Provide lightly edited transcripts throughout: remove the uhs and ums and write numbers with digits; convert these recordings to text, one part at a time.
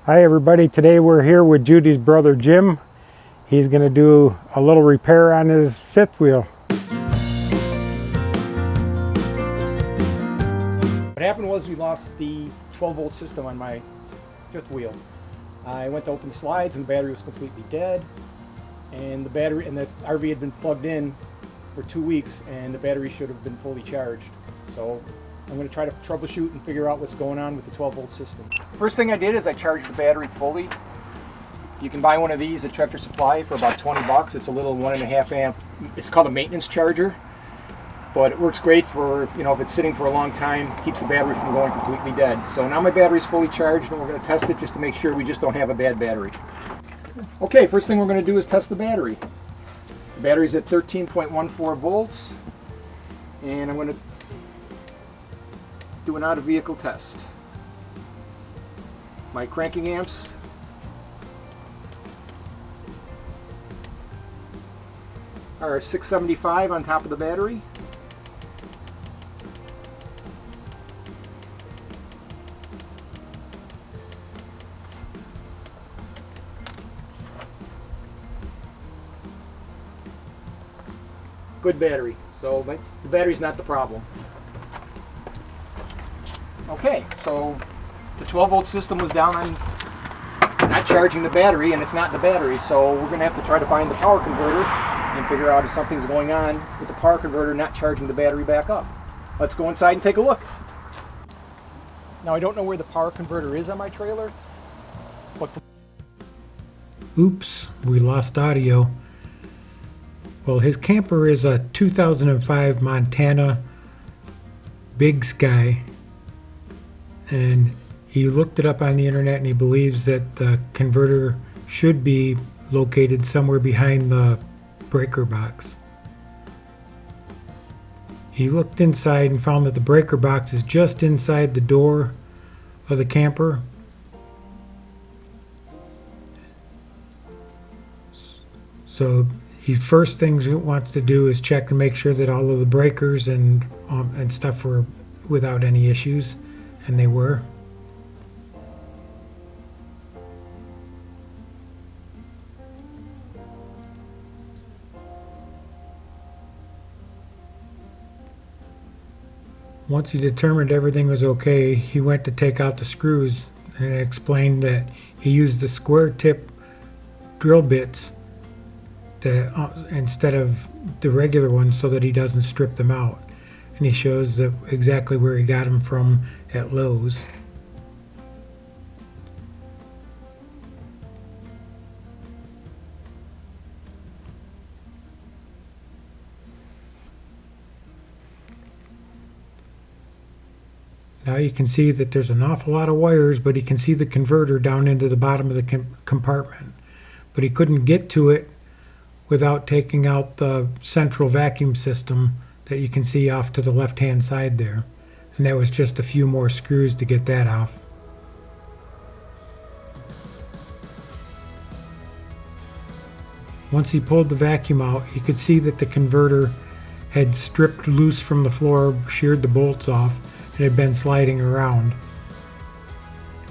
Hi everybody, today we're here with Judy's brother Jim. He's going to do a little repair on his fifth wheel. What happened was we lost the 12-volt system on my fifth wheel. I went to open the slides and the battery was completely dead, and the RV had been plugged in for 2 weeks and the battery should have been fully charged. So I'm going to try to troubleshoot and figure out what's going on with the 12-volt system. First thing I did is I charged the battery fully. You can buy one of these at Tractor Supply for about 20 bucks. It's a little 1.5 amp. It's called a maintenance charger, but it works great for, if it's sitting for a long time, keeps the battery from going completely dead. So now my battery's fully charged and we're going to test it just to make sure we just don't have a bad battery. Okay, first thing we're going to do is test the battery. The battery's at 13.14 volts, and I'm going to do an out of vehicle test. My cranking amps are 675 on top of the battery. Good battery, so the battery's not the problem. Okay, so the 12-volt system was down on not charging the battery, and it's not the battery, so we're going to have to try to find the power converter and figure out if something's going on with the power converter not charging the battery back up. Let's go inside and take a look. Now, I don't know where the power converter is on my trailer, but Oops, we lost audio. Well, his camper is a 2005 Montana Big Sky, and he looked it up on the internet and he believes that the converter should be located somewhere behind the breaker box. He looked inside and found that the breaker box is just inside the door of the camper. So first things he wants to do is check and make sure that all of the breakers and stuff were without any issues, and they were. Once he determined everything was okay, he went to take out the screws and explained that he used the square tip drill bits instead of the regular ones so that he doesn't strip them out. And he shows exactly where he got them from at Lowe's. Now you can see that there's an awful lot of wires, but he can see the converter down into the bottom of the compartment. But he couldn't get to it without taking out the central vacuum system that you can see off to the left-hand side there. And that was just a few more screws to get that off. Once he pulled the vacuum out, you could see that the converter had stripped loose from the floor, sheared the bolts off, and had been sliding around.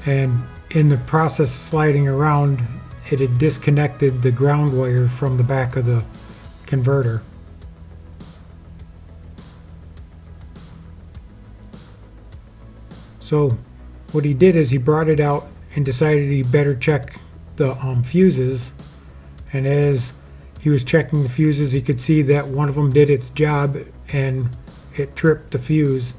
And in the process of sliding around, it had disconnected the ground wire from the back of the converter. So what he did is he brought it out and decided he better check the fuses. And as he was checking the fuses, he could see that one of them did its job and it tripped the fuse.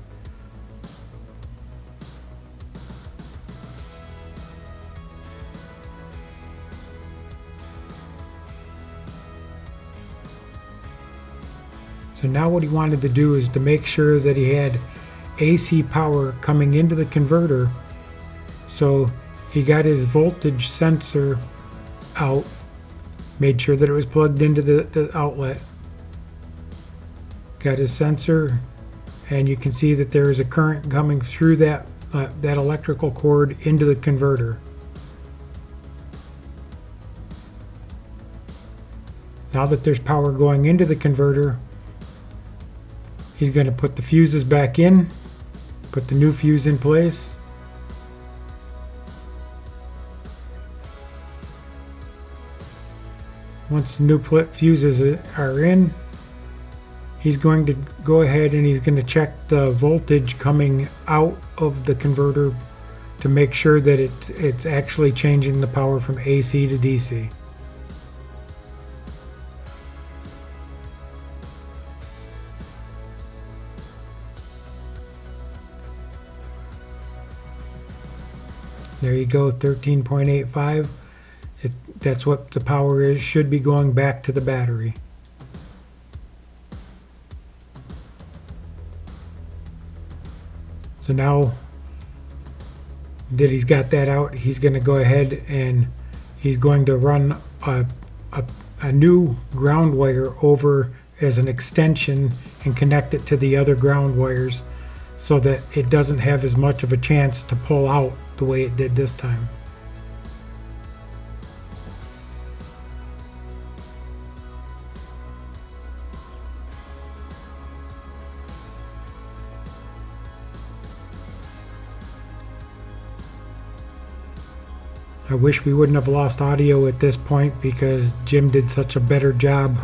So now what he wanted to do is to make sure that he had AC power coming into the converter. So he got his voltage sensor out, made sure that it was plugged into the outlet, got his sensor, and you can see that there is a current coming through that electrical cord into the converter. Now that there's power going into the converter, he's going to put the fuses back in, put the new fuse in place, once the new fuses are in, he's going to go ahead and he's going to check the voltage coming out of the converter to make sure that it's actually changing the power from AC to DC. There you go, 13.85. That's what the power is, should be going back to the battery. So now that he's got that out, he's going to go ahead and he's going to run a new ground wire over as an extension and connect it to the other ground wires so that it doesn't have as much of a chance to pull out the way it did this time. I wish we wouldn't have lost audio at this point because Jim did such a better job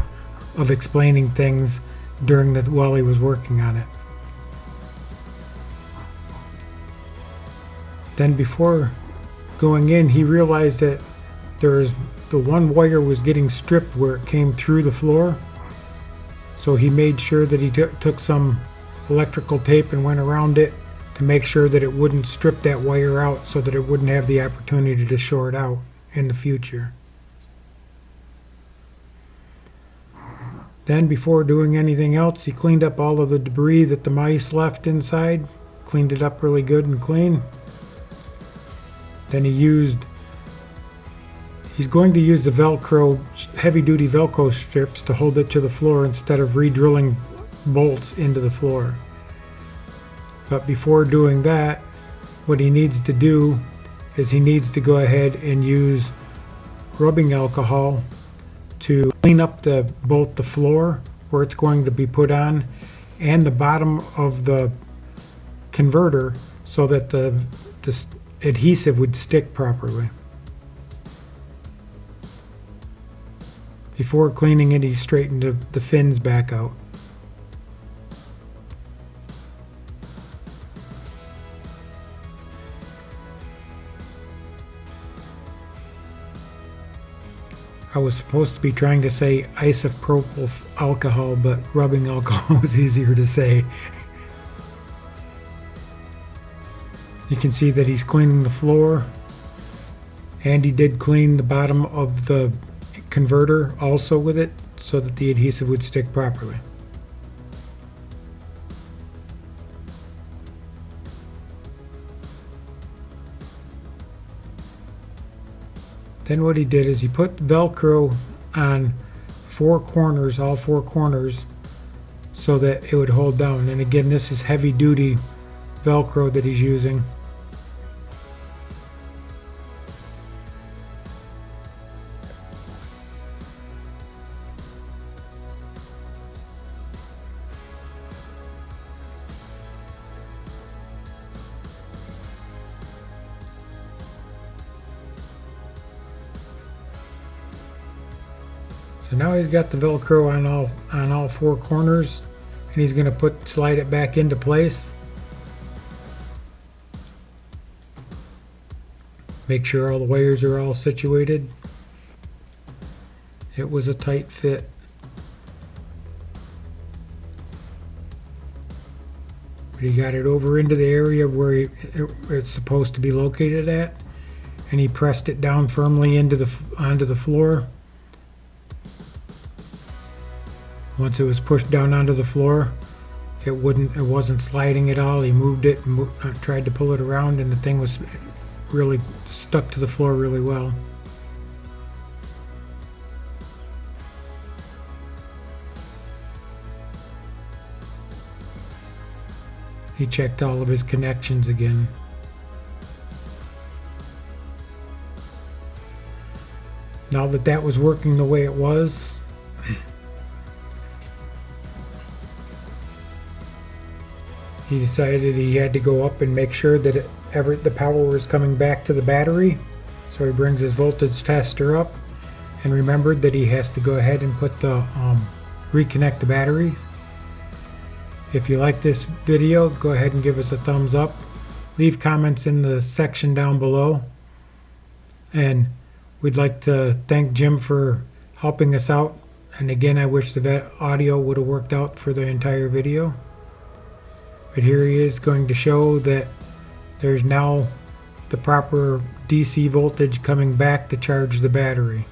of explaining things while he was working on it. Then before going in, he realized that the one wire was getting stripped where it came through the floor. So he made sure that he took some electrical tape and went around it to make sure that it wouldn't strip that wire out so that it wouldn't have the opportunity to short out in the future. Then before doing anything else, he cleaned up all of the debris that the mice left inside, cleaned it up really good and clean. Then he's going to use the Velcro, heavy-duty Velcro strips to hold it to the floor instead of re-drilling bolts into the floor. But before doing that, what he needs to do is he needs to go ahead and use rubbing alcohol to clean up both the floor where it's going to be put on and the bottom of the converter so that the adhesive would stick properly. Before cleaning it, he straightened the fins back out. I was supposed to be trying to say isopropyl alcohol, but rubbing alcohol was easier to say. You can see that he's cleaning the floor, and he did clean the bottom of the converter also with it so that the adhesive would stick properly. Then what he did is he put Velcro on all four corners, so that it would hold down. And again, this is heavy duty Velcro that he's using. So now he's got the Velcro on all four corners, and he's going to slide it back into place. Make sure all the wires are all situated. It was a tight fit. But he got it over into the area where it's supposed to be located at, and he pressed it down firmly onto the floor. Once it was pushed down onto the floor, it wasn't sliding at all. He moved it and tried to pull it around, and the thing was really stuck to the floor really well. He checked all of his connections again. Now that was working the way it was, he decided he had to go up and make sure that the power was coming back to the battery. So he brings his voltage tester up and remembered that he has to go ahead and put the reconnect the batteries. If you like this video, go ahead and give us a thumbs up. Leave comments in the section down below. And we'd like to thank Jim for helping us out. And again, I wish the audio would have worked out for the entire video. But here he is going to show that there's now the proper DC voltage coming back to charge the battery.